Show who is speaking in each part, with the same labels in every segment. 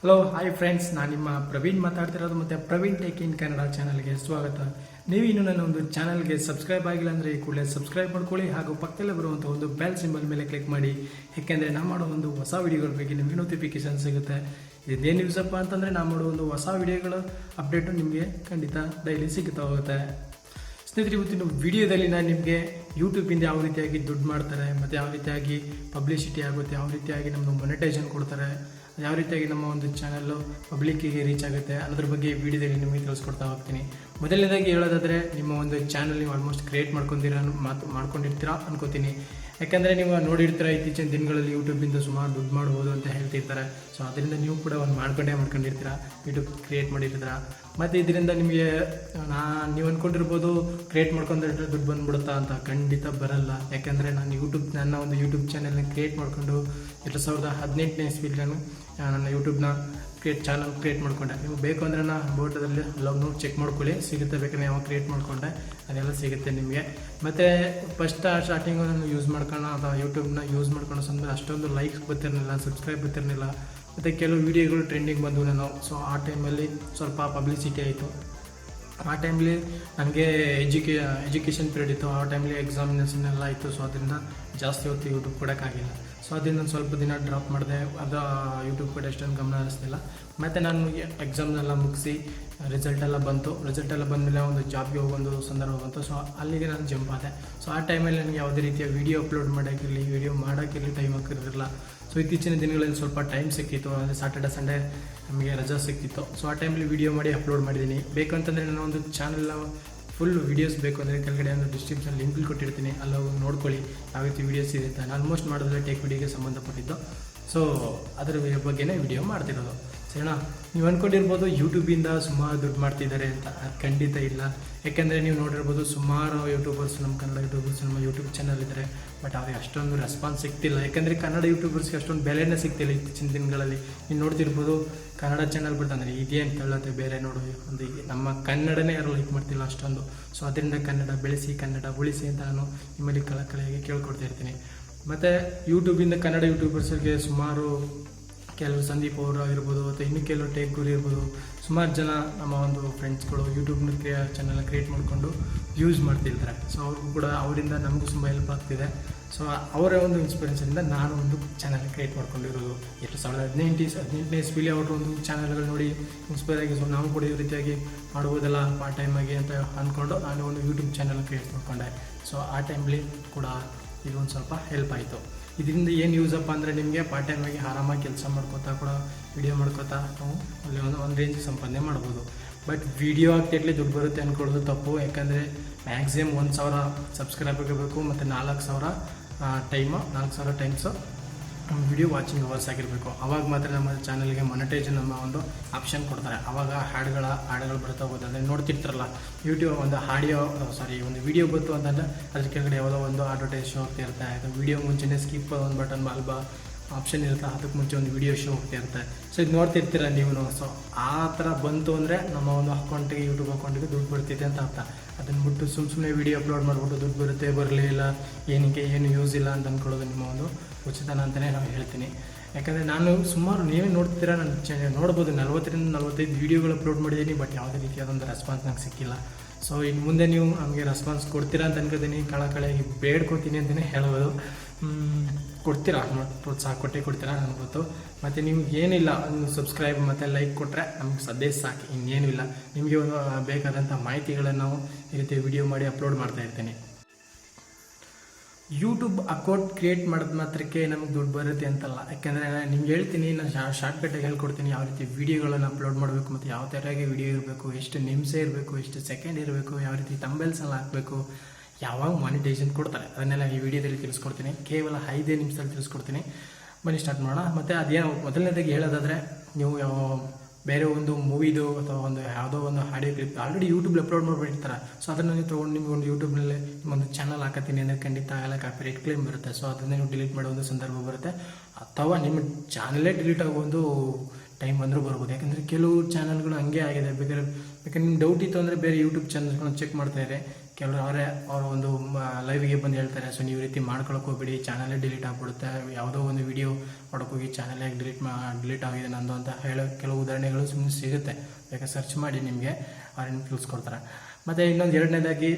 Speaker 1: Hello hi friends, ನಾನು ನಿಮ್ಮ ಪ್ರವೀಣ್ ಮಾತಾಡ್ತಿರೋದು ಮತ್ತು ಪ್ರವೀಣ್ ಟೇಕ್ ಇನ್ ಕನ್ನಡ ಚಾನಲ್ಗೆ ಸ್ವಾಗತ. ನೀವು ಇನ್ನೂ ನನ್ನ ಒಂದು ಚಾನಲ್ಗೆ ಸಬ್ಸ್ಕ್ರೈಬ್ ಆಗಿಲ್ಲ ಅಂದರೆ ಈ ಕೂಡಲೇ ಸಬ್ಸ್ಕ್ರೈಬ್ ಮಾಡ್ಕೊಳ್ಳಿ, ಹಾಗೂ ಪಕ್ಕದಲ್ಲೇ ಬರುವಂಥ ಒಂದು ಬೆಲ್ ಸಿಂಬಲ್ ಮೇಲೆ ಕ್ಲಿಕ್ ಮಾಡಿ. ಯಾಕೆಂದರೆ ನಾವು ಮಾಡೋ ಒಂದು ಹೊಸ ವಿಡಿಯೋಗಳ ಬಗ್ಗೆ ನಿಮಗೆ ನೋಟಿಫಿಕೇಶನ್ ಸಿಗುತ್ತೆ. ಇದೇನು ನ್ಯೂಸಪ್ಪ ಅಂತಂದರೆ ನಾವು ಮಾಡೋ ಒಂದು ಹೊಸ ವಿಡಿಯೋಗಳ ಅಪ್ಡೇಟು ನಿಮಗೆ ಖಂಡಿತ ಡೈಲಿ ಸಿಗ್ತಾ ಹೋಗುತ್ತೆ. ಸ್ನೇಹಿತರೆ, ಇವತ್ತಿನ ವಿಡಿಯೋದಲ್ಲಿ ನಾನು ನಿಮಗೆ ಯೂಟ್ಯೂಬಿಂದ ಯಾವ ರೀತಿಯಾಗಿ ದುಡ್ಡು ಮಾಡ್ತಾರೆ, ಮತ್ತು ಯಾವ ರೀತಿಯಾಗಿ ಪಬ್ಲಿಸಿಟಿ ಆಗುತ್ತೆ, ಯಾವ ರೀತಿಯಾಗಿ ನಮ್ಮದು ಮೊನೆಟೈಸೇಷನ್ ಕೊಡ್ತಾರೆ, ಯಾವ ರೀತಿಯಾಗಿ ನಮ್ಮ ಒಂದು ಚಾನಲ್ಲು ಪಬ್ಲಿಕ್ಕಿಗೆ ರೀಚ್ ಆಗುತ್ತೆ ಅನ್ನೋದ್ರ ಬಗ್ಗೆ ಈ ವಿಡಿಯೋದಲ್ಲಿ ನಿಮಗೆ ತಿಳಿಸ್ಕೊಡ್ತಾ ಹೋಗ್ತೀನಿ. ಮೊದಲನೇದಾಗಿ ಹೇಳೋದಾದರೆ, ನಿಮ್ಮ ಒಂದು ಚಾನಲ್ ನೀವು ಆಲ್ಮೋಸ್ಟ್ ಕ್ರಿಯೇಟ್ ಮಾಡ್ಕೊಂಡಿರ್ತೀರಾ ಅನ್ಕೋತೀನಿ. ಯಾಕಂದರೆ ನೀವು ನೋಡಿರ್ತೀರ, ಇತ್ತೀಚಿನ ದಿನಗಳಲ್ಲಿ ಯೂಟ್ಯೂಬಿಂದ ಸುಮಾರು ದುಡ್ಡು ಮಾಡ್ಬೋದು ಅಂತ ಹೇಳ್ತಿರ್ತಾರೆ. ಸೊ ಅದರಿಂದ ನೀವು ಕೂಡ ಒಂದು ಮಾಡ್ಕೊಂಡಿರ್ತೀರ, ಯೂಟ್ಯೂಬ್ ಕ್ರಿಯೇಟ್ ಮಾಡಿರ್ತೀರ. ಮತ್ತು ಇದರಿಂದ ನಿಮಗೆ ನೀವು ಅಂದ್ಕೊಂಡಿರ್ಬೋದು ಕ್ರಿಯೇಟ್ ಮಾಡ್ಕೊಂಡ್ರೆ ದುಡ್ಡು ಬಂದುಬಿಡುತ್ತಾ ಅಂತ. ಖಂಡಿತ ಬರಲ್ಲ. ಯಾಕೆಂದರೆ ನನ್ನ ಒಂದು ಯೂಟ್ಯೂಬ್ ಚಾನಲ್ನ ಕ್ರಿಯೇಟ್ ಮಾಡಿಕೊಂಡು 2018ನೇ ಇಸ್ವಿಲಿ ನಾನು ನನ್ನ ಯೂಟ್ಯೂಬ್ನ ಚಾನಲ್ ಕ್ರಿಯೇಟ್ ಮಾಡಿಕೊಂಡೆ. ನೀವು ಬೇಕು ಅಂದರೆ ನಾನು ಬೋಟದಲ್ಲಿ ಲವ್ನು ಚೆಕ್ ಮಾಡ್ಕೊಳ್ಳಿ, ಸಿಗುತ್ತೆ. ಬೇಕಾದ್ರೆ ಯಾವಾಗ ಕ್ರಿಯೇಟ್ ಮಾಡಿಕೊಂಡೆ ಅದೆಲ್ಲ ಸಿಗುತ್ತೆ ನಿಮಗೆ. ಮತ್ತು ಫಸ್ಟ್ ಸ್ಟಾರ್ಟಿಂಗು ನಾನು ಯೂಸ್ ಮಾಡ್ಕೊಂಡು ಅಥವಾ ಯೂಟ್ಯೂಬ್ನ ಯೂಸ್ ಮಾಡ್ಕೊಂಡು ಸಂದ್ರೆ ಅಷ್ಟೊಂದು ಲೈಕ್ಸ್ ಬರ್ತಿರಲಿಲ್ಲ, ಸಬ್ಸ್ಕ್ರೈಬ್ ಬರ್ತಿರಲಿಲ್ಲ. ಮತ್ತು ಕೆಲವು ವೀಡಿಯೋಗಳು ಟ್ರೆಂಡಿಂಗ್ ಬಂದವು ನಾನು. ಸೊ ಆ ಟೈಮಲ್ಲಿ ಸ್ವಲ್ಪ ಪಬ್ಲಿಸಿಟಿ ಆಯಿತು. ಆ ಟೈಮ್ಲಿ ನನಗೆ ಎಜುಕೇಷನ್ ಪೀರಿಯಡ್ ಇತ್ತು. ಆ ಟೈಮ್ಲಿ ಎಕ್ಸಾಮಿನೇಷನ್ ಎಲ್ಲ ಆಯಿತು. ಸೊ ಅದರಿಂದ ಜಾಸ್ತಿ ಹೊತ್ತು ಯೂಟ್ಯೂಬ್ ಕೊಡೋಕ್ಕಾಗಿಲ್ಲ. ಸೊ ಅದರಿಂದ ಒಂದು ಸ್ವಲ್ಪ ದಿನ ಡ್ರಾಪ್ ಮಾಡಿದೆ. ಅದು ಯೂಟ್ಯೂಬ್ ಕಡೆ ಅಷ್ಟೊಂದು ಗಮನ ಹರಿಸ್ತಿಲ್ಲ. ಮತ್ತು ನಾನು ಎಕ್ಸಾಮ್ನೆಲ್ಲ ಮುಗಿಸಿ ರಿಸಲ್ಟ್ ಎಲ್ಲ ಬಂದಮೇಲೆ ಒಂದು ಜಾಬ್ಗೆ ಹೋಗೊಂದು ಸಂದರ್ಭ ಬಂತು. ಸೊ ಅಲ್ಲಿಗೆ ನಾನು ಜಂಪ್ ಆದೆ. ಸೊ ಆ ಟೈಮಲ್ಲಿ ನನಗೆ ಯಾವುದೇ ರೀತಿಯ ವೀಡಿಯೋ ಅಪ್ಲೋಡ್ ಮಾಡೋಕ್ಕಿರಲಿ, ವೀಡಿಯೋ ಮಾಡೋಕ್ಕಿರಲಿ ಟೈಮ್ ಹಾಕಿರಲಿಲ್ಲ. ಸೊ ಇತ್ತೀಚಿನ ದಿನಗಳಲ್ಲಿ ಸ್ವಲ್ಪ ಟೈಮ್ ಸಿಕ್ಕಿತ್ತು, ಅಂದರೆ ಸ್ಯಾಟರ್ಡೆ ಸಂಡೇ ನಮಗೆ ರಜಾ ಸಿಕ್ಕಿತ್ತು. ಸೊ ಆ ಟೈಮಲ್ಲಿ ವೀಡಿಯೋ ಮಾಡಿ ಅಪ್ಲೋಡ್ ಮಾಡಿದ್ದೀನಿ. ಬೇಕಂತಂದರೆ ನನ್ನ ಒಂದು ಚಾನಲ್ನ ಫುಲ್ ವೀಡಿಯೋಸ್ ಬೇಕು ಅಂದರೆ ಕೆಳಗಡೆ ಒಂದು ಡಿಸ್ಕ್ರಿಪ್ಷನ್ ಲಿಂಕ್ ಕೊಟ್ಟಿರ್ತೀನಿ, ಅಲ್ಲಿ ನೋಡ್ಕೊಳ್ಳಿ ಯಾವ ರೀತಿ ವೀಡಿಯೋಸ್ ಇದೆ ಅಂತ. ನಾನು ಆಲ್ಮೋಸ್ಟ್ ಮಾಡಿದ್ರೆ ಟೇಕ್ ವಿಡಿಯೋಗೆ ಸಂಬಂಧಪಟ್ಟಿದ್ದು. ಸೊ ಅದರ ಬಗ್ಗೆನೇ ವಿಡಿಯೋ ಮಾಡ್ತಿರೋದು. ಸರಿನಾ? ನೀವು ಅಂದ್ಕೊಂಡಿರ್ಬೋದು ಯೂಟ್ಯೂಬಿಂದ ಸುಮಾರು ದುಡ್ಡು ಮಾಡ್ತಿದ್ದಾರೆ ಅಂತ. ಅದು ಖಂಡಿತ ಇಲ್ಲ. ಯಾಕೆಂದರೆ ನೀವು ನೋಡಿರ್ಬೋದು ಸುಮಾರು ಯೂಟ್ಯೂಬರ್ಸ್, ನಮ್ಮ ಕನ್ನಡ ಯೂಟ್ಯೂಬರ್ಸ್ ನಮ್ಮ ಯೂಟ್ಯೂಬ್ ಚಾನಲ್ ಇದ್ದಾರೆ. ಬಟ್ ಅವ್ರಿಗೆ ಅಷ್ಟೊಂದು ರೆಸ್ಪಾನ್ಸ್ ಸಿಗ್ತಿಲ್ಲ. ಯಾಕೆಂದರೆ ಕನ್ನಡ ಯೂಟ್ಯೂಬರ್ಸ್ಗೆ ಅಷ್ಟೊಂದು ಬೆಲೆನೇ ಸಿಗ್ತಿಲ್ಲ ಇತ್ತೀಚಿನ ದಿನಗಳಲ್ಲಿ. ನೀವು ನೋಡ್ತಿರ್ಬೋದು ಕನ್ನಡ ಚಾನಲ್ ಬಿಡ್ತಂದರೆ ಇದೇನು ಕೇಳತ್ತೆ ಬೇರೆ ನೋಡು, ಒಂದು ನಮ್ಮ ಕನ್ನಡನೇ ಯಾರು ಲೈಕ್ ಮಾಡ್ತಿಲ್ಲ ಅಷ್ಟೊಂದು. ಸೊ ಅದರಿಂದ ಕನ್ನಡ ಬೆಳೆಸಿ, ಕನ್ನಡ ಉಳಿಸಿ ಅಂತ ನಾನು ನಿಮ್ಮಲ್ಲಿ ಕಳಕಳಿಯಾಗಿ ಕೇಳ್ಕೊಡ್ತಾ ಇರ್ತೀನಿ. ಮತ್ತು ಯೂಟ್ಯೂಬಿಂದ ಕನ್ನಡ ಯೂಟ್ಯೂಬರ್ಸ್ಗೆ ಸುಮಾರು ಕೆಲವರು ಸಂದೀಪ್ ಅವರು ಆಗಿರ್ಬೋದು, ಅಥವಾ ಇನ್ನು ಕೆಲವರು ಟೇಕ್ ಗುರು ಇರ್ಬೋದು, ಸುಮಾರು ಜನ ನಮ್ಮ ಒಂದು ಫ್ರೆಂಡ್ಸ್ಗಳು ಯೂಟ್ಯೂಬ್ನ ಚಾನಲ್ನ ಕ್ರಿಯೇಟ್ ಮಾಡಿಕೊಂಡು ಯೂಸ್ ಮಾಡ್ತಿರ್ತಾರೆ. ಸೊ ಅವ್ರಿಗೂ ಕೂಡ ಅವರಿಂದ ನಮಗೂ ತುಂಬ ಹೆಲ್ಪ್ ಆಗ್ತಿದೆ. ಸೊ ಅವರ ಒಂದು ಇನ್ಸ್ಪಿರೇಷನಿಂದ ನಾನು ಒಂದು ಚಾನಲ್ ಕ್ರಿಯೇಟ್ ಮಾಡ್ಕೊಂಡಿರೋದು. 2018ನೇ ಇಸ್ವಿಲಿ ಅವರು ಒಂದು ಚಾನಲ್ಗಳು ನೋಡಿ ಇನ್ಸ್ಪೈರ್ ಆಗಿ, ಸೊ ನಾವು ಕೂಡ ಈ ರೀತಿಯಾಗಿ ಮಾಡ್ಬೋದಲ್ಲ ಪಾರ್ಟ್ ಟೈಮಾಗಿ ಅಂತ ಅಂದ್ಕೊಂಡು ನಾನು ಒಂದು ಯೂಟ್ಯೂಬ್ ಚಾನಲ್ ಕ್ರಿಯೇಟ್ ಮಾಡ್ಕೊಂಡೆ. ಸೊ ಆ ಟೈಮ್ಲಿ ಕೂಡ ಇದೊಂದು ಸ್ವಲ್ಪ ಹೆಲ್ಪ್ ಆಯಿತು. ಇದರಿಂದ ಏನು ಯೂಸಪ್ಪ ಅಂದರೆ, ನಿಮಗೆ ಪಾರ್ಟ್ ಟೈಮಾಗಿ ಆರಾಮಾಗಿ ಕೆಲಸ ಮಾಡ್ಕೋತಾ ಕೂಡ ವಿಡಿಯೋ ಮಾಡ್ಕೋತಾ ನಾವು ಅಲ್ಲಿ ಒಂದು ರೇಂಜ್ ಸಂಪಾದನೆ ಮಾಡ್ಬೋದು. ಬಟ್ ವಿಡಿಯೋ ಆಗ್ತಿರ್ಲಿ ದುಡ್ಡು ಬರುತ್ತೆ ಅಂದ್ಕೊಳ್ಳೋದು ತಪ್ಪು. ಯಾಕಂದರೆ ಮ್ಯಾಕ್ಸಿಮಮ್ 1000 ಸಬ್ಸ್ಕ್ರೈಬರ್ ಇರಬೇಕು, ಮತ್ತು 4000 ಟೈಮ್ಸು ವಿಡಿಯೋ ವಾಚಿಂಗ್ ಅವರ್ಸ್ ಆಗಿರಬೇಕು. ಆವಾಗ ಮಾತ್ರ ನಮ್ಮ ಚಾನಲ್ಗೆ ಮೊನೆಟೈಸೇಷನ್ ನಮ್ಮ ಒಂದು ಆಪ್ಷನ್ ಕೊಡ್ತಾರೆ. ಆವಾಗ ಹಾಡುಗಳು ಬರ್ತಾ ಹೋಗುತ್ತೆ. ಅಂದರೆ ನೋಡ್ತಿರ್ತಾರಲ್ಲ, ಯೂಟ್ಯೂಬ್ ಒಂದು ವಿಡಿಯೋ ಬಂತು ಅಂತಂದರೆ ಅದ್ರ ಕೆಳಗಡೆ ಯಾವುದೋ ಒಂದು ಅಡ್ವರ್ಟೈಸ್ ಶೋ ಹೋಗ್ತಾ ಇರುತ್ತೆ. ಅದು ವಿಡಿಯೋ ಮುಂಚೆನೇ ಸ್ಕಿಪ್ ಒಂದು ಬಟನ್ ಆಪ್ಷನ್ ಇರುತ್ತೆ, ಅದಕ್ಕೆ ಮುಂಚೆ ಒಂದು ವಿಡಿಯೋ ಶೋ ಹೋಗ್ತಾ ಇರುತ್ತೆ. ಸೊ ಇದು ನೋಡ್ತಿರ್ತೀರ ನೀವು. ಸೊ ಆ ಥರ ಬಂತು ಅಂದರೆ ನಮ್ಮ ಒಂದು ಅಕೌಂಟಿಗೆ, ಯೂಟ್ಯೂಬ್ ಅಕೌಂಟಿಗೆ ದುಡ್ಡು ಬರ್ತಿದೆ ಅಂತ ಅರ್ಥ. ಅದನ್ನು ಬಿಟ್ಟು ಸುಮ್ಮನೆ ವಿಡಿಯೋ ಅಪ್ಲೋಡ್ ಮಾಡಿಬಿಟ್ಟು ದುಡ್ಡು ಬರುತ್ತೆ ಬರಲೇ ಇಲ್ಲ, ಏನು ಯೂಸ್ ಇಲ್ಲ ಅಂತ ಅಂದ್ಕೊಳ್ಳೋದು ನಿಮ್ಮ ಒಂದು ಉಚಿತನ ಅಂತಲೇ ನಾನು ಹೇಳ್ತೀನಿ. ಯಾಕಂದರೆ ನಾನು ಸುಮಾರು ನೀವೇ ನೋಡ್ತೀರಾ, ನಾನು ನೋಡ್ಬೋದು 40ರಿಂದ 45 ವೀಡಿಯೋಗಳು ಅಪ್ಲೋಡ್ ಮಾಡಿದ್ದೀನಿ. ಬಟ್ ಯಾವುದೇ ರೀತಿಯಾದೊಂದು ರೆಸ್ಪಾನ್ಸ್ ನಂಗೆ ಸಿಕ್ಕಿಲ್ಲ. ಸೊ ಇನ್ನು ಮುಂದೆ ನೀವು ನಮಗೆ ರೆಸ್ಪಾನ್ಸ್ ಕೊಡ್ತೀರಾ ಅಂತ ಅನ್ಕೋತೀನಿ. ಕಳಕಳಿಯಾಗಿ ಬೇಡ್ಕೊತೀನಿ ಅಂತಲೇ ಹೇಳ್ಬೋದು. ಕೊಡ್ತೀರಾ, ಪ್ರೋತ್ಸಾಹ ಕೊಡ್ತೀರಾ ನನಗೆ ಗೊತ್ತು. ಮತ್ತು ನಿಮ್ಗೆ ಏನಿಲ್ಲ, ಸಬ್ಸ್ಕ್ರೈಬ್ ಮತ್ತು ಲೈಕ್ ಕೊಟ್ಟರೆ ನಮ್ಗೆ ಸದ್ಯ ಸಾಕು, ಇನ್ನೇನು ಇಲ್ಲ. ನಿಮಗೆ ಒಂದು ಬೇಕಾದಂಥ ಮಾಹಿತಿಗಳನ್ನು ನಾವು ಈ ರೀತಿ ವಿಡಿಯೋ ಮಾಡಿ ಅಪ್ಲೋಡ್ ಮಾಡ್ತಾ ಇರ್ತೀನಿ. ಯೂಟ್ಯೂಬ್ ಅಕೌಂಟ್ ಕ್ರಿಯೇಟ್ ಮಾಡಿದ ಮಾತ್ರಕ್ಕೆ ನಮಗೆ ದುಡ್ಡು ಬರುತ್ತೆ ಅಂತಲ್ಲ. ಯಾಕೆಂದರೆ ನಿಮ್ಗೆ ಹೇಳ್ತೀನಿ, ನಾನು ಶಾರ್ಟ್ಕಟ್ಟಾಗಿ ಹೇಳ್ಕೊಡ್ತೀನಿ ಯಾವ ರೀತಿ ವೀಡಿಯೋಗಳನ್ನು ಅಪ್ಲೋಡ್ ಮಾಡಬೇಕು, ಮತ್ತು ಯಾವ ಥರಗೆ ವೀಡಿಯೋ ಇರಬೇಕು, ಎಷ್ಟು ನಿಮಿಷ ಇರಬೇಕು, ಎಷ್ಟು ಸೆಕೆಂಡ್ ಇರಬೇಕು, ಯಾವ ರೀತಿ ಥಂಬ್ನೇಲ್ಸ್ ಎಲ್ಲ ಹಾಕಬೇಕು, ಯಾವಾಗ ಮಾನಿಟೈಸೇಷನ್ ಕೊಡ್ತಾರೆ, ಅದನ್ನೆಲ್ಲ ಈ ವಿಡಿಯೋದಲ್ಲಿ ತಿಳಿಸ್ಕೊಡ್ತೀನಿ. ಕೇವಲ 5 ನಿಮಿಷದಲ್ಲಿ ತಿಳಿಸ್ಕೊಡ್ತೀನಿ. ಬನ್ನಿ ಸ್ಟಾರ್ಟ್ ಮಾಡೋಣ. ಮತ್ತು ಅದೇನೋ ಮೊದಲನೇದಾಗಿ ಹೇಳೋದಾದರೆ, ನೀವು ಬೇರೆ ಒಂದು ಮೂವಿದು ಅಥವಾ ಒಂದು ಯಾವುದೋ ಒಂದು ಆಡಿಯೋ ಕ್ಲಿಪ್ ಆಲ್ರೆಡಿ ಯೂಟ್ಯೂಬಲ್ಲಿ ಅಪ್ಲೋಡ್ ಮಾಡಿಬಿಡ್ತಾರೆ. ಸೊ ಅದನ್ನು ನೀವು ತೊಗೊಂಡು ನಿಮ್ಗೆ ಒಂದು ಯೂಟ್ಯೂಬ್ನಲ್ಲಿ ಒಂದು ಚಾನಲ್ ಹಾಕತ್ತೀನಿ ಅಂದರೆ ಖಂಡಿತ ಎಲ್ಲ ಕಾಪಿರೈಟ್ ಕ್ಲೇಮ್ ಬರುತ್ತೆ. ಸೊ ಅದನ್ನೇ ನೀವು ಡಿಲೀಟ್ ಮಾಡೋ ಒಂದು ಸಂದರ್ಭ ಬರುತ್ತೆ. ಅಥವಾ ನಿಮ್ಮ ಚಾನಲೇ ಡಿಲೀಟ್ ಆಗೋ ಒಂದು ಟೈಮ್ ಬಂದರೂ ಬರ್ಬೋದು. ಯಾಕಂದರೆ ಕೆಲವು ಚಾನಲ್ಗಳು ಹಂಗೆ ಆಗಿದೆ. ಬೇಕಾದ್ರೆ ನಿಮ್ಗೆ ಡೌಟ್ ಇತ್ತು ಅಂದರೆ ಬೇರೆ ಯೂಟ್ಯೂಬ್ ಚಾನಲ್ಗಳನ್ನ ಚೆಕ್ ಮಾಡ್ತಾಯಿದ್ರೆ ಕೆಲವರು ಅವರ ಒಂದು ಲೈವ್ಗೆ ಬಂದು ಹೇಳ್ತಾರೆ. ಸೊ ನೀವು ರೀತಿ ಮಾಡ್ಕೊಳಕ್ಕೆ ಹೋಗ್ಬಿಡಿ, ಚಾನಲೇ ಡಿಲೀಟ್ ಆಗಿಬಿಡುತ್ತೆ. ಯಾವುದೋ ಒಂದು ವಿಡಿಯೋ ಮಾಡೋಕ್ಕೋಗಿ ಚಾನಲ್ ಹೇಗೆ ಡಿಲೀಟ್ ಆಗಿದೆ ನಂದು ಅಂತ ಹೇಳೋ ಕೆಲವು ಉದಾಹರಣೆಗಳು ಸುಮ್ಮನೆ ಸಿಗುತ್ತೆ. ಬೇಕಾದ್ರೆ ಸರ್ಚ್ ಮಾಡಿ ನಿಮಗೆ ಅವ್ರೇನು ತಿಳಿಸ್ಕೊಡ್ತಾರೆ. ಮತ್ತು ಇನ್ನೊಂದು ಎರಡನೇದಾಗಿ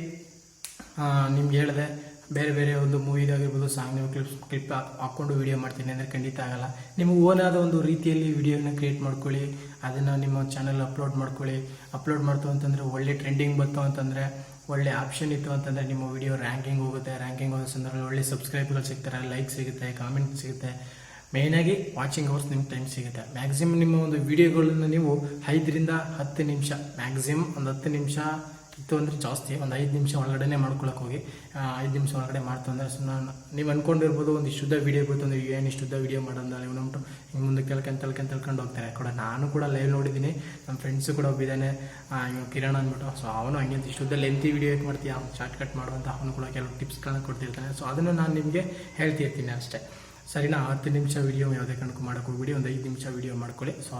Speaker 1: ನಿಮ್ಗೆ ಹೇಳಿದೆ, ಬೇರೆ ಒಂದು ಮೂವಿದಾಗಿರ್ಬೋದು ಸಾಂಗ್ ನೀವು ಕ್ಲಿಪ್ ಹಾಕ್ಕೊಂಡು ವೀಡಿಯೋ ಮಾಡ್ತೀನಿ ಅಂದರೆ ಖಂಡಿತ ಆಗಲ್ಲ. ನಿಮಗೆ ಓನಾದ ಒಂದು ರೀತಿಯಲ್ಲಿ ವೀಡಿಯೋನ ಕ್ರಿಯೇಟ್ ಮಾಡ್ಕೊಳ್ಳಿ, ಅದನ್ನು ನಿಮ್ಮ ಚಾನಲ್ ಅಪ್ಲೋಡ್ ಮಾಡ್ಕೊಳ್ಳಿ. ಅಪ್ಲೋಡ್ ಮಾಡ್ತು ಅಂತಂದರೆ ಒಳ್ಳೆ ಟ್ರೆಂಡಿಂಗ್ ಬಂತು ಅಂತಂದರೆ, ಒಳ್ಳೆ ಆಪ್ಷನ್ ಇತ್ತು ಅಂತಂದರೆ ನಿಮ್ಮ ವಿಡಿಯೋ ರ್ಯಾಂಕಿಂಗ್ ಹೋಗುತ್ತೆ. ರ್ಯಾಂಕಿಂಗ್ ಹೋಗೋ ಸಂದರ್ಭದಲ್ಲಿ ಒಳ್ಳೆ ಸಬ್ಸ್ಕ್ರೈಬ್ಗಳು ಸಿಗ್ತಾರೆ, ಲೈಕ್ ಸಿಗುತ್ತೆ, ಕಾಮೆಂಟ್ ಸಿಗುತ್ತೆ, ಮೇಯ್ನಾಗಿ ವಾಚಿಂಗ್ ಅವರ್ಸ್ ನಿಮ್ಗೆ ಟೈಮ್ ಸಿಗುತ್ತೆ. ಮ್ಯಾಕ್ಸಿಮಮ್ ನಿಮ್ಮ ಒಂದು ವೀಡಿಯೋಗಳನ್ನ ನೀವು 5 ರಿಂದ 10 ನಿಮಿಷ, ಮ್ಯಾಕ್ಸಿಮಮ್ ಒಂದು 10 ನಿಮಿಷ ಇತ್ತು ಅಂದರೆ ಜಾಸ್ತಿ, ಒಂದು 5 ನಿಮಿಷ ಒಳಗಡೆ ಮಾಡ್ಕೊಳಕ್ಕೆ ಹೋಗಿ. 5 ನಿಮಿಷ ಒಳಗಡೆ ಮಾಡ್ತು ಅಂದರೆ ನೀವು ಅಂದ್ಕೊಂಡಿರ್ಬೋದು ಒಂದು ಇಷ್ಟುದ್ದ ವೀಡಿಯೋ ಗೊತ್ತು ಅಂದರೆ ಏನು ಇಷ್ಟುದ್ದ ವೀಡಿಯೋ ಮಾಡೋದು ಇವನಂಟು ಹಿಂಗೆ ಮುಂದೆ ತಿಳ್ಕೊಂಡು ಹೋಗ್ತಾರೆ ಕೂಡ. ನಾನು ಕೂಡ ಲೈವ್ ನೋಡಿದ್ದೀನಿ, ನಮ್ಮ ಫ್ರೆಂಡ್ಸು ಕೂಡ ಒಬ್ಬಿದ್ದಾನೆ ಇವಾಗ ಕಿರಣ್ ಅಂದ್ಬಿಟ್ಟು. ಸೊ ಅವನು ಹಂಗೆ ಇಷ್ಟುದ್ದ ಲೆಂತಿ ವೀಡಿಯೋ ಹೇಗೆ ಮಾಡ್ತೀಯ, ಶಾರ್ಟ್ ಕಟ್ ಮಾಡುವಂಥ ಅವನು ಕೂಡ ಕೆಲವು ಟಿಪ್ಸ್ಗಳನ್ನ ಕೊಡ್ತಿರ್ತಾನೆ. ಸೊ ಅದನ್ನು ನಾನು ನಿಮಗೆ ಹೇಳ್ತಿರ್ತೀನಿ ಅಷ್ಟೇ, ಸರಿನಾ? 10 ನಿಮಿಷ ವೀಡಿಯೋ ಯಾವುದೇ ಕಾರಣಕ್ಕೂ ಮಾಡೋಕೆ ಹೋಗ್ಬಿಡಿ, ಒಂದು 5 ನಿಮಿಷ ವೀಡಿಯೋ ಮಾಡ್ಕೊಳ್ಳಿ. ಸೊ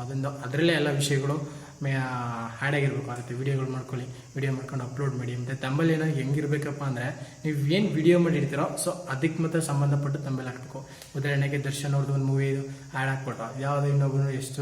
Speaker 1: ಅದರಲ್ಲೇ ಎಲ್ಲ ವಿಷಯಗಳು ಹ್ಯಾಡ್ ಆಗಿರ್ಬೇಕು ಆಗುತ್ತೆ. ವೀಡಿಯೋಗಳು ಮಾಡ್ಕೊಳ್ಳಿ, ವೀಡಿಯೋ ಮಾಡ್ಕೊಂಡು ಅಪ್ಲೋಡ್ ಮಾಡಿ. ಮತ್ತು ತಂಬಲ್ ಏನಾಗಿ ಹೆಂಗಿರ್ಬೇಕಪ್ಪ ಅಂದರೆ, ನೀವು ಏನು ವೀಡಿಯೋ ಮಾಡಿರ್ತೀರೋ ಸೊ ಅದಕ್ಕೆ ಮಾತ್ರ ಸಂಬಂಧಪಟ್ಟು ತಂಬಲ್ ಹಾಕಬೇಕು. ಉದಾಹರಣೆಗೆ ದರ್ಶನ್ ಅವ್ರದ್ದು ಒಂದು ಮೂವಿ ಹ್ಯಾಡ್ ಹಾಕ್ಬಿಟ್ರು, ಯಾವುದೋ ಇನ್ನೊಬ್ಬರು ಎಷ್ಟು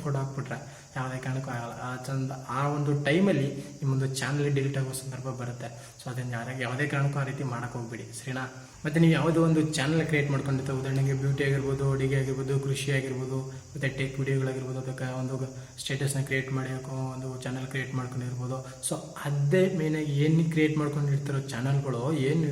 Speaker 1: ಫೋಟೋ ಹಾಕ್ಬಿಟ್ರೆ ಯಾವುದೇ ಕಾರಣಕ್ಕೂ ಆಗಲ್ಲ. ಆ ಒಂದು ಟೈಮಲ್ಲಿ ನಿಮ್ಮೊಂದು ಚಾನಲ್ ಡಿಲೀಟ್ ಆಗೋ ಸಂದರ್ಭ ಬರುತ್ತೆ. ಸೊ ಅದನ್ನು ಯಾವುದೇ ಕಾರಣಕ್ಕೂ ಆ ರೀತಿ ಮಾಡೋಕೆ ಹೋಗ್ಬಿಡಿ, ಸರಿನಾ? ಮತ್ತು ನೀವು ಯಾವುದೋ ಒಂದು ಚಾನಲ್ ಕ್ರಿಯೇಟ್ ಮಾಡ್ಕೊಂಡಿರ್ತೀವಿ, ಉದಾಹರಣೆಗೆ ಬ್ಯೂಟಿ ಆಗಿರ್ಬೋದು, ಅಡುಗೆ ಆಗಿರ್ಬೋದು, ಕೃಷಿ ಆಗಿರ್ಬೋದು, ಮತ್ತು ಟೆಕ್ ವಿಡಿಯೋಗಳಾಗಿರ್ಬೋದು, ಅದಕ್ಕೆ ಒಂದು ಸ್ಟೇಟಸ್ನ ಕ್ರಿಯೇಟ್ ಮಾಡಿ ಒಂದು ಚಾನಲ್ ಕ್ರಿಯೇಟ್ ಮಾಡ್ಕೊಂಡಿರ್ಬೋದು. ಸೊ ಅದೇ ಮೇಯ್ನಾಗಿ ಏನು ಕ್ರಿಯೇಟ್ ಮಾಡ್ಕೊಂಡಿರ್ತಾರೋ ಚಾನಲ್ಗಳು, ಏನು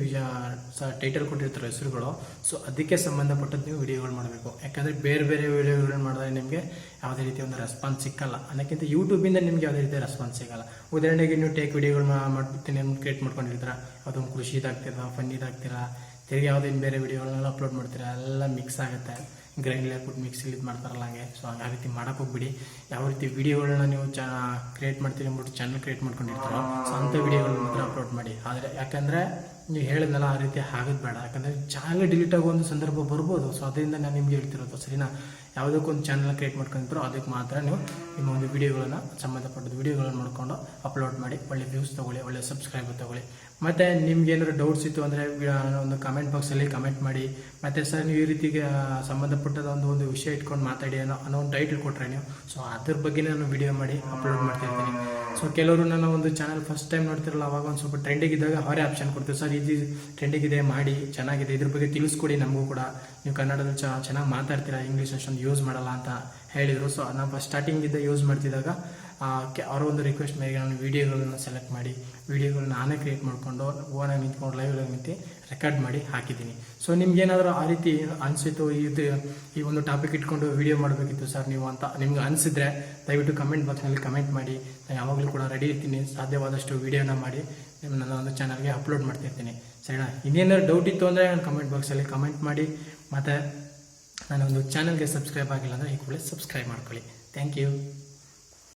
Speaker 1: ಟೈಟಲ್ ಕೊಟ್ಟಿರ್ತಾರೋ ಹೆಸರುಗಳು, ಸೊ ಅದಕ್ಕೆ ಸಂಬಂಧಪಟ್ಟದ್ದು ನೀವು ವಿಡಿಯೋಗಳು ಮಾಡಬೇಕು. ಯಾಕಂದರೆ ಬೇರೆ ವಿಡಿಯೋಗಳನ್ನ ಮಾಡಿದ್ರೆ ನಿಮಗೆ ಯಾವುದೇ ರೀತಿ ಒಂದು ರೆಸ್ಪಾನ್ಸ್ ಸಿಕ್ಕಲ್ಲ. ಅನ್ನೋಕ್ಕಿಂತ ಯೂಟ್ಯೂಬಿಂದ ನಿಮ್ಗೆ ಯಾವುದೇ ರೀತಿ ರೆಸ್ಪಾನ್ಸ್ ಸಿಗಲ್ಲ. ಉದಾಹರಣೆಗೆ ನೀವು ಟೇಕ್ ವಿಡಿಯೋಗಳು ಮಾಡ್ಬಿಡ್ತೀನಿ ಕ್ರಿಯೇಟ್ ಮಾಡ್ಕೊಂಡಿರ್ತೀರ, ಅದೊಂದು ಕೃಷಿ ಇದಾಗ್ತೀರಾ, ಫನ್ ಇದಾಗ್ತೀರಾ, ತಿರುಗಿ ಯಾವುದೇನು ಬೇರೆ ವಿಡಿಯೋಗಳನ್ನೆಲ್ಲ ಅಪ್ಲೋಡ್ ಮಾಡ್ತೀರಾ, ಎಲ್ಲ ಮಿಕ್ಸ್ ಆಗುತ್ತೆ. ಗ್ರೈಂಡ್ಲಿ ಹಾಕ್ಬಿಟ್ಟು ಮಿಕ್ಸಿಲಿ ಇದು ಮಾಡ್ತಾರಲ್ಲ ಹಂಗೆ. ಸೊ ಆ ರೀತಿ ಮಾಡೋಕೆ ಹೋಗ್ಬಿಡಿ. ಯಾವ ರೀತಿ ವಿಡಿಯೋಗಳನ್ನ ನೀವು ಕ್ರಿಯೇಟ್ ಮಾಡ್ತೀರಿ ಅಂದ್ಬಿಟ್ಟು ಚಾನಲ್ ಕ್ರಿಯೇಟ್ ಮಾಡ್ಕೊಂಡಿರ್ತೀರೋ, ಸೊ ಅಂಥ ವಿಡಿಯೋಗಳನ್ನ ಮಾತ್ರ ಅಪ್ಲೋಡ್ ಮಾಡಿ. ಆದರೆ ಯಾಕಂದರೆ ನೀವು ಹೇಳಿದ್ನಲ್ಲ ಆ ರೀತಿ ಆಗೋದು ಬೇಡ. ಯಾಕಂದರೆ ಚಾನಲ್ ಡಿಲೀಟ್ ಆಗೋ ಒಂದು ಸಂದರ್ಭ ಬರ್ಬೋದು. ಸೊ ಅದರಿಂದ ನಾನು ನಿಮ್ಗೆ ಹೇಳ್ತಿರೋದು, ಸರಿನಾ? ಯಾವುದಕ್ಕೊಂದು ಚಾನಲ್ ಕ್ರಿಯೇಟ್ ಮಾಡ್ಕೊಂತೀರೋ ಅದಕ್ಕೆ ಮಾತ್ರ ನೀವು ನಿಮ್ಮ ಒಂದು ವಿಡಿಯೋಗಳನ್ನು ಸಂಬಂಧಪಟ್ಟದ್ದು ವಿಡಿಯೋಗಳನ್ನು ಮಾಡ್ಕೊಂಡು ಅಪ್ಲೋಡ್ ಮಾಡಿ. ಒಳ್ಳೆ ವ್ಯೂಸ್ ತೊಗೊಳ್ಳಿ, ಒಳ್ಳೆ ಸಬ್ಸ್ಕ್ರೈಬರ್ ತೊಗೊಳ್ಳಿ. ಮತ್ತು ನಿಮ್ಗೆ ಏನಾದ್ರು ಡೌಟ್ಸ್ ಇತ್ತು ಅಂದರೆ ಒಂದು ಕಮೆಂಟ್ ಬಾಕ್ಸಲ್ಲಿ ಕಮೆಂಟ್ ಮಾಡಿ. ಮತ್ತು ಸರ್ ನೀವು ಈ ರೀತಿಗೆ ಸಂಬಂಧಪಟ್ಟದ ಒಂದು ವಿಷಯ ಇಟ್ಕೊಂಡು ಮಾತಾಡಿ ಅನ್ನೋ ಒಂದು ಟೈಟಲ್ ಕೊಟ್ಟರೆ ನೀವು, ಸೊ ಅದ್ರ ಬಗ್ಗೆ ನಾನು ವಿಡಿಯೋ ಮಾಡಿ ಅಪ್ಲೋಡ್ ಮಾಡ್ತಿರ್ತೀನಿ. ಸೊ ಕೆಲವರು ನನ್ನ ಒಂದು ಚಾನಲ್ ಫಸ್ಟ್ ಟೈಮ್ ನೋಡ್ತಿರಲ್ಲ, ಅವಾಗ ಒಂದು ಸ್ವಲ್ಪ ಟ್ರೆಂಡಿಗಿದ್ದಾಗ ಅವರೇ ಆಪ್ಷನ್ ಕೊಡ್ತೀವಿ, ಸರ್ ಇದು ಟ್ರೆಂಡಿಗಿದೆ ಮಾಡಿ, ಚೆನ್ನಾಗಿದೆ, ಇದ್ರ ಬಗ್ಗೆ ತಿಳಿಸ್ಕೊಡಿ ನಮಗೂ ಕೂಡ, ನೀವು ಕನ್ನಡದಲ್ಲಿ ಚೆನ್ನಾಗಿ ಮಾತಾಡ್ತೀರಾ, ಇಂಗ್ಲೀಷ್ ಅಷ್ಟೊಂದು ಯೂಸ್ ಮಾಡಲ್ಲ ಅಂತ ಹೇಳಿದರು. ಸೊ ನಾನು ಫಸ್ಟ್ ಸ್ಟಾರ್ಟಿಂಗಿಂದ ಯೂಸ್ ಮಾಡ್ತಿದ್ದಾಗ ಅವರ ಒಂದು ರಿಕ್ವೆಸ್ಟ್ ಮೇರೆಗೆ ನಾನು ವೀಡಿಯೋಗಳನ್ನ ಸೆಲೆಕ್ಟ್ ಮಾಡಿ ವೀಡಿಯೋಗಳನ್ನ ನಾನೇ ಕ್ರಿಯೇಟ್ ಮಾಡಿಕೊಂಡು ಓನಾಗಿ ನಿಂತ್ಕೊಂಡು ಲೈವ್ಲಾಗಿ ನಿಂತು ರೆಕಾರ್ಡ್ ಮಾಡಿ ಹಾಕಿದ್ದೀನಿ. ಸೊ ನಿಮ್ಗೇನಾದರೂ ಆ ರೀತಿ ಅನಿಸಿತು, ಈ ಒಂದು ಟಾಪಿಕ್ ಇಟ್ಕೊಂಡು ವೀಡಿಯೋ ಮಾಡಬೇಕಿತ್ತು ಸರ್ ನೀವು ಅಂತ ನಿಮ್ಗೆ ಅನಿಸಿದ್ರೆ ದಯವಿಟ್ಟು ಕಮೆಂಟ್ ಬಾಕ್ಸ್ನಲ್ಲಿ ಕಮೆಂಟ್ ಮಾಡಿ. ನಾನು ಯಾವಾಗಲೂ ಕೂಡ ರೆಡಿ ಇರ್ತೀನಿ, ಸಾಧ್ಯವಾದಷ್ಟು ವೀಡಿಯೋನ ಮಾಡಿ ನನ್ನ ಒಂದು ಚಾನಲ್ಗೆ ಅಪ್ಲೋಡ್ ಮಾಡ್ತಿರ್ತೀನಿ, ಸರಿನಾ? ಇನ್ನೇನಾದ್ರು ಡೌಟ್ ಇತ್ತು ಅಂದರೆ ನಾನು ಕಮೆಂಟ್ ಬಾಕ್ಸಲ್ಲಿ ಕಮೆಂಟ್ ಮಾಡಿ. ಮತ್ತು ನಾನೊಂದು ಚಾನಲ್ಗೆ ಸಬ್ಸ್ಕ್ರೈಬ್ ಆಗಿಲ್ಲ ಅಂದರೆ ಈ ಕೂಡಲೇ ಸಬ್ಸ್ಕ್ರೈಬ್ ಮಾಡ್ಕೊಳ್ಳಿ. Thank you.